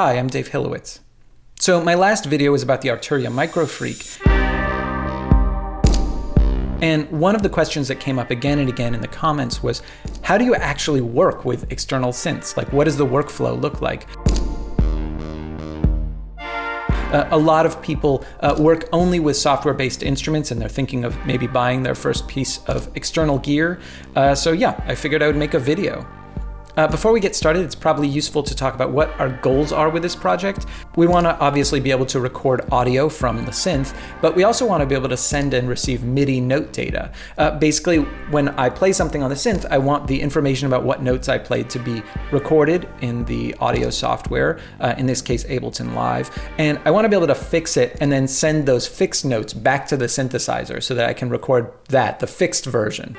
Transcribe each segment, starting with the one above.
Hi, I'm Dave Hilowitz. So my last video was about the Arturia Microfreak. And one of the questions that came up again and again in the comments was, how do you actually work with external synths? Like, what does the workflow look like? A lot of people work only with software-based instruments, and they're thinking of maybe buying their first piece of external gear. So yeah, I figured I would make a video. Before we get started, it's probably useful to talk about what our goals are with this project. We want to obviously be able to record audio from the synth, but we also want to be able to send and receive MIDI note data. Basically, when I play something on the synth, I want the information about what notes I played to be recorded in the audio software, in this case Ableton Live, and I want to be able to fix it and then send those fixed notes back to the synthesizer so that I can record that, the fixed version.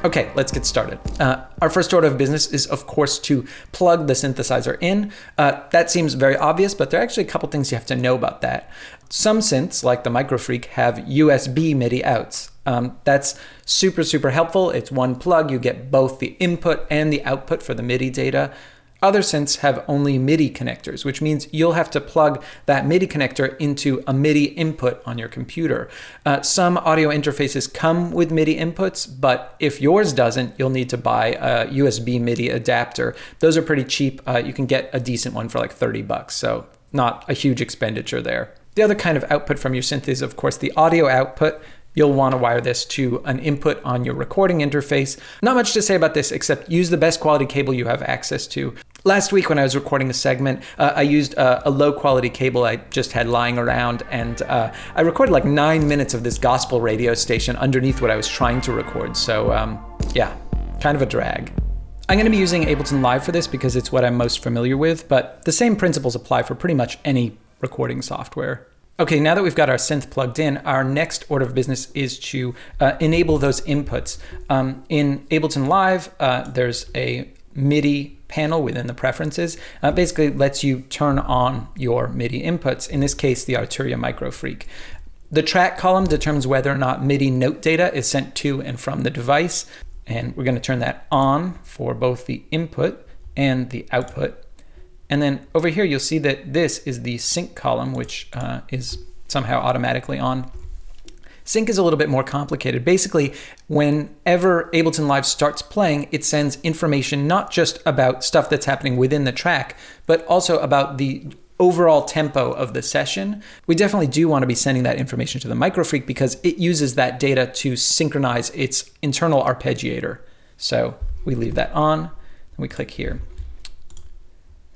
Okay, let's get started. Our first order of business is, of course, to plug the synthesizer in. That seems very obvious, but there are actually a couple things you have to know about that. Some synths, like the Microfreak, have USB MIDI outs. That's super helpful. It's one plug. You get both the input and the output for the MIDI data. Other synths have only MIDI connectors, which means you'll have to plug that MIDI connector into a MIDI input on your computer. Some audio interfaces come with MIDI inputs, but if yours doesn't, you'll need to buy a USB MIDI adapter. Those are pretty cheap. You can get a decent one for like $30, so not a huge expenditure there. The other kind of output from your synth is, of course, the audio output. You'll want to wire this to an input on your recording interface. Not much to say about this except use the best quality cable you have access to. Last week when I was recording a segment, I used a low quality cable I just had lying around, and I recorded like 9 minutes of this gospel radio station underneath what I was trying to record. So yeah, kind of a drag. I'm going to be using Ableton Live for this because it's what I'm most familiar with, but the same principles apply for pretty much any recording software. Okay, now that we've got our synth plugged in, our next order of business is to enable those inputs. In Ableton Live, there's a MIDI panel within the preferences. Basically lets you turn on your MIDI inputs, in this case, the Arturia Microfreak. The track column determines whether or not MIDI note data is sent to and from the device, and we're going to turn that on for both the input and the output. And then over here, you'll see that this is the sync column, which is somehow automatically on. Sync is a little bit more complicated. Basically, whenever Ableton Live starts playing, it sends information not just about stuff that's happening within the track, but also about the overall tempo of the session. We definitely do want to be sending that information to the Microfreak because it uses that data to synchronize its internal arpeggiator. So we leave that on, and we click here.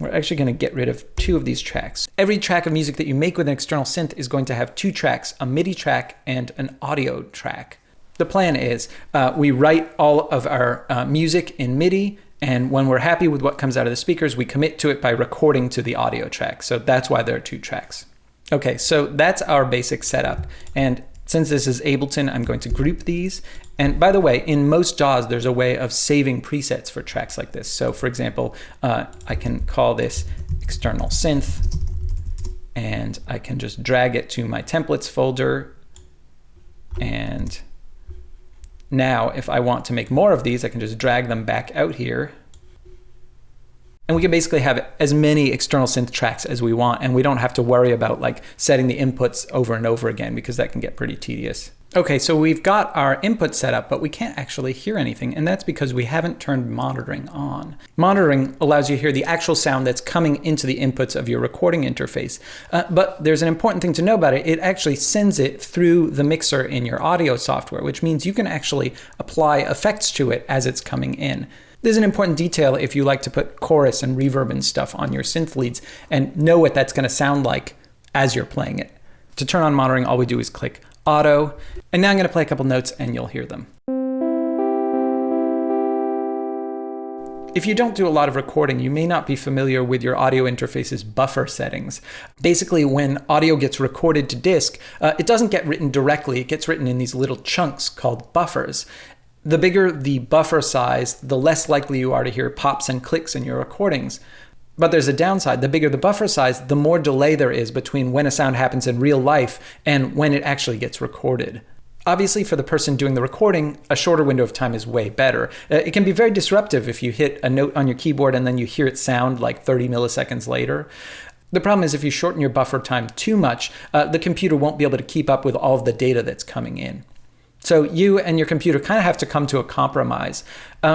We're actually going to get rid of 2 of these tracks. Every track of music that you make with an external synth is going to have 2 tracks, a MIDI track and an audio track. The plan is we write all of our music in MIDI, and when we're happy with what comes out of the speakers, we commit to it by recording to the audio track. So that's why there are 2 tracks. Okay, so that's our basic setup. And since this is Ableton, I'm going to group these. And by the way, in most DAWs, there's a way of saving presets for tracks like this. So for example, I can call this external synth, and I can just drag it to my templates folder. And now if I want to make more of these, I can just drag them back out here. And we can basically have as many external synth tracks as we want, and we don't have to worry about like setting the inputs over and over again because that can get pretty tedious. Okay, so we've got our input set up, but we can't actually hear anything, and that's because we haven't turned monitoring on. Monitoring allows you to hear the actual sound that's coming into the inputs of your recording interface. But there's an important thing to know about it. It actually sends it through the mixer in your audio software, which means you can actually apply effects to it as it's coming in. This is an important detail if you like to put chorus and reverb and stuff on your synth leads and know what that's going to sound like as you're playing it. To turn on monitoring, all we do is click Auto, and now I'm going to play a couple notes and you'll hear them. If you don't do a lot of recording, you may not be familiar with your audio interface's buffer settings. Basically, when audio gets recorded to disk, it doesn't get written directly. It gets written in these little chunks called buffers. The bigger the buffer size, the less likely you are to hear pops and clicks in your recordings. But there's a downside. The bigger the buffer size, the more delay there is between when a sound happens in real life and when it actually gets recorded. Obviously, for the person doing the recording, a shorter window of time is way better. It can be very disruptive if you hit a note on your keyboard and then you hear it sound like 30 milliseconds later. The problem is if you shorten your buffer time too much, the computer won't be able to keep up with all of the data that's coming in. So you and your computer kind of have to come to a compromise.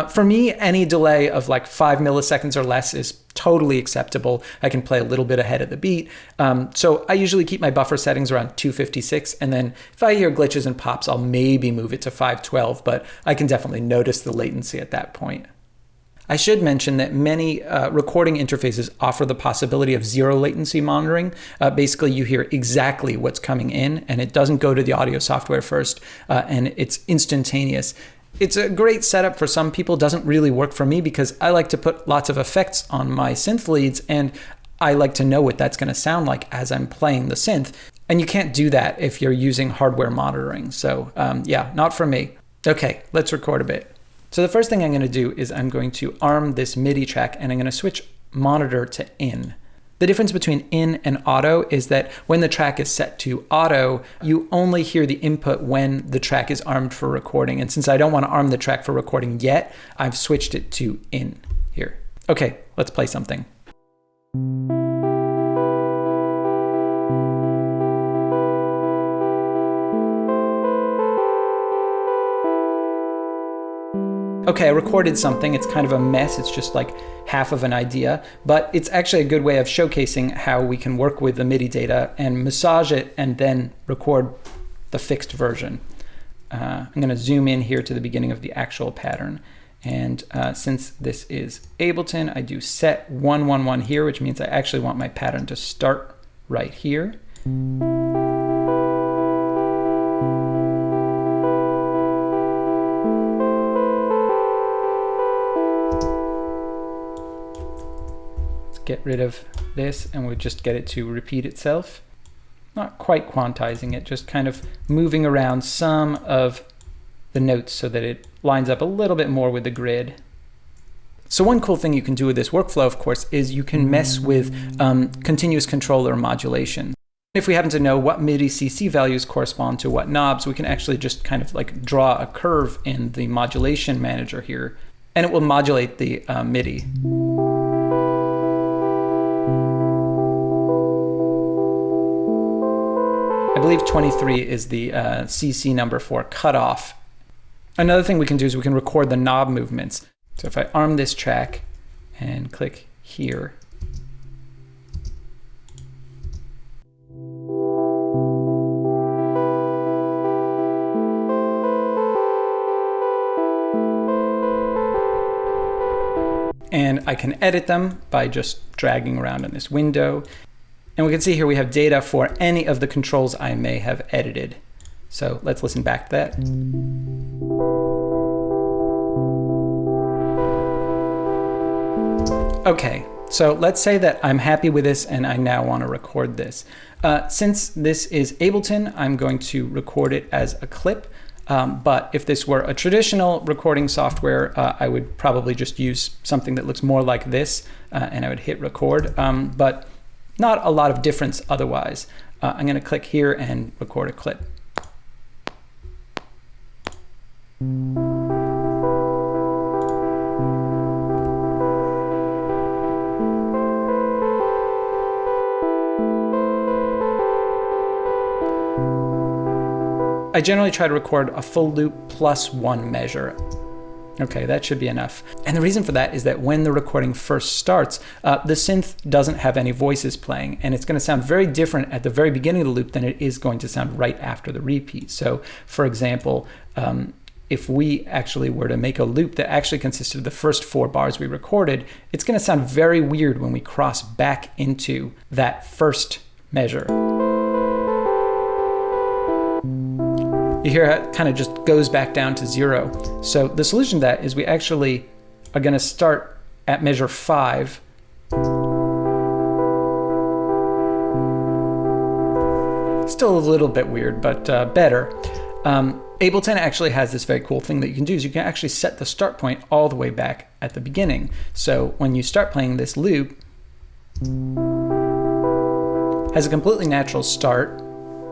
For me, any delay of like 5 milliseconds or less is totally acceptable. I can play a little bit ahead of the beat. So I usually keep my buffer settings around 256. And then if I hear glitches and pops, I'll maybe move it to 512, but I can definitely notice the latency at that point. I should mention that many recording interfaces offer the possibility of zero latency monitoring. Basically, you hear exactly what's coming in, and it doesn't go to the audio software first, and it's instantaneous. It's a great setup for some people, doesn't really work for me because I like to put lots of effects on my synth leads, and I like to know what that's going to sound like as I'm playing the synth. And you can't do that if you're using hardware monitoring. So yeah, not for me. Okay, let's record a bit. So the first thing I'm going to do is I'm going to arm this MIDI track and I'm going to switch monitor to in. The difference between in and auto is that when the track is set to auto, you only hear the input when the track is armed for recording. And since I don't want to arm the track for recording yet, I've switched it to in here. Okay, let's play something. Okay, I recorded something. It's kind of a mess. It's just like half of an idea, but it's actually a good way of showcasing how we can work with the MIDI data and massage it and then record the fixed version. I'm going to zoom in here to the beginning of the actual pattern. And since this is Ableton, I do set 111 here, which means I actually want my pattern to start right here. Get rid of this and we'll just get it to repeat itself. Not quite quantizing it, just kind of moving around some of the notes so that it lines up a little bit more with the grid. So one cool thing you can do with this workflow, of course, is you can mess with continuous controller modulation. If we happen to know what MIDI CC values correspond to what knobs, we can actually just kind of like draw a curve in the modulation manager here, and it will modulate the MIDI. I believe 23 is the CC number for cutoff. Another thing we can do is we can record the knob movements. So if I arm this track and click here, and I can edit them by just dragging around in this window. And we can see here we have data for any of the controls I may have edited. So let's listen back to that. Okay, so let's say that I'm happy with this and I now want to record this. Since this is Ableton, I'm going to record it as a clip. But if this were a traditional recording software, I would probably just use something that looks more like this, and I would hit record. But not a lot of difference otherwise. I'm going to click here and record a clip. I generally try to record a full loop plus one measure. Okay, that should be enough. And the reason for that is that when the recording first starts, the synth doesn't have any voices playing, and it's going to sound very different at the very beginning of the loop than it is going to sound right after the repeat. So, for example, if we actually were to make a loop that actually consisted of the first 4 bars we recorded, it's going to sound very weird when we cross back into that first measure. You hear how it kind of just goes back down to 0. So the solution to that is we actually are going to start at measure 5. Still a little bit weird, but better. Ableton actually has this very cool thing that you can do is you can actually set the start point all the way back at the beginning. So when you start playing this loop, it has a completely natural start,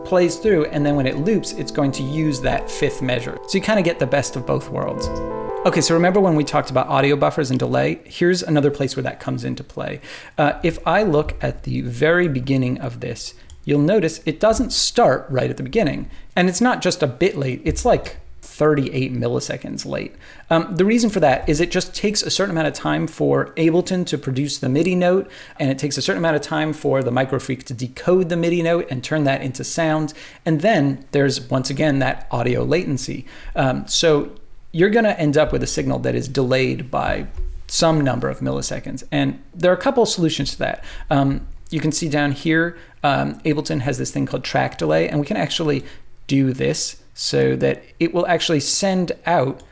plays through, and then when it loops, it's going to use that 5th measure. So you kind of get the best of both worlds. Okay, so remember when we talked about audio buffers and delay? Here's another place where that comes into play. If I look at the very beginning of this, you'll notice it doesn't start right at the beginning. And it's not just a bit late, it's like 38 milliseconds late. The reason for that is it just takes a certain amount of time for Ableton to produce the MIDI note, and it takes a certain amount of time for the Microfreak to decode the MIDI note and turn that into sound. And then there's, once again, that audio latency. So you're gonna end up with a signal that is delayed by some number of milliseconds. And there are a couple of solutions to that. You can see down here, Ableton has this thing called track delay, and we can actually do this so that it will actually send out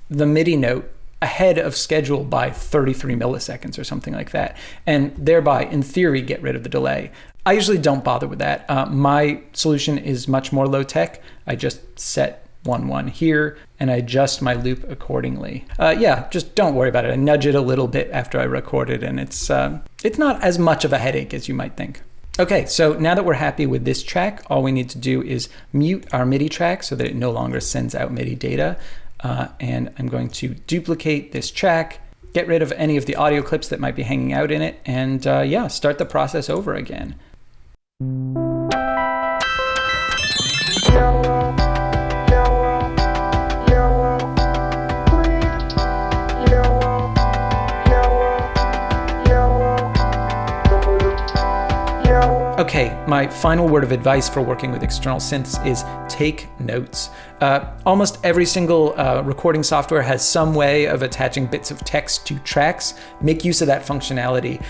the MIDI note ahead of schedule by 33 milliseconds or something like that, and thereby, in theory, get rid of the delay. I usually don't bother with that. My solution is much more low tech. I just set 1-1 here, and I adjust my loop accordingly. Yeah, just don't worry about it. I nudge it a little bit after I record it, and it's not as much of a headache as you might think. Okay, so now that we're happy with this track, all we need to do is mute our MIDI track so that it no longer sends out MIDI data. And I'm going to duplicate this track, get rid of any of the audio clips that might be hanging out in it, and yeah, start the process over again. Okay, my final word of advice for working with external synths is take notes. Almost every single recording software has some way of attaching bits of text to tracks. Make use of that functionality.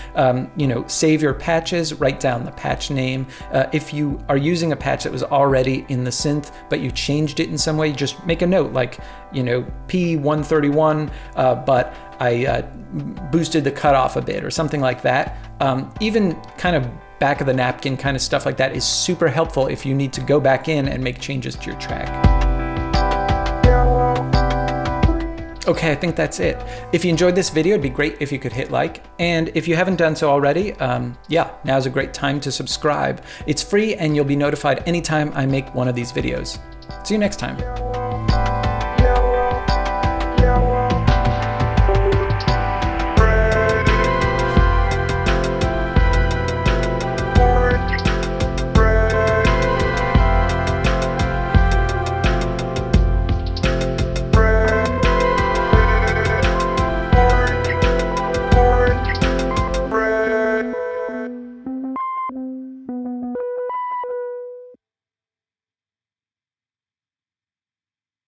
Save your patches, write down the patch name. If you are using a patch that was already in the synth, but you changed it in some way, just make a note like, P131, but I boosted the cutoff a bit or something like that. Even kind of back of the napkin kind of stuff like that is super helpful if you need to go back in and make changes to your track. Okay, I think that's it. If you enjoyed this video, it'd be great if you could hit like. And if you haven't done so already, yeah, now's a great time to subscribe. It's free and you'll be notified anytime I make one of these videos. See you next time.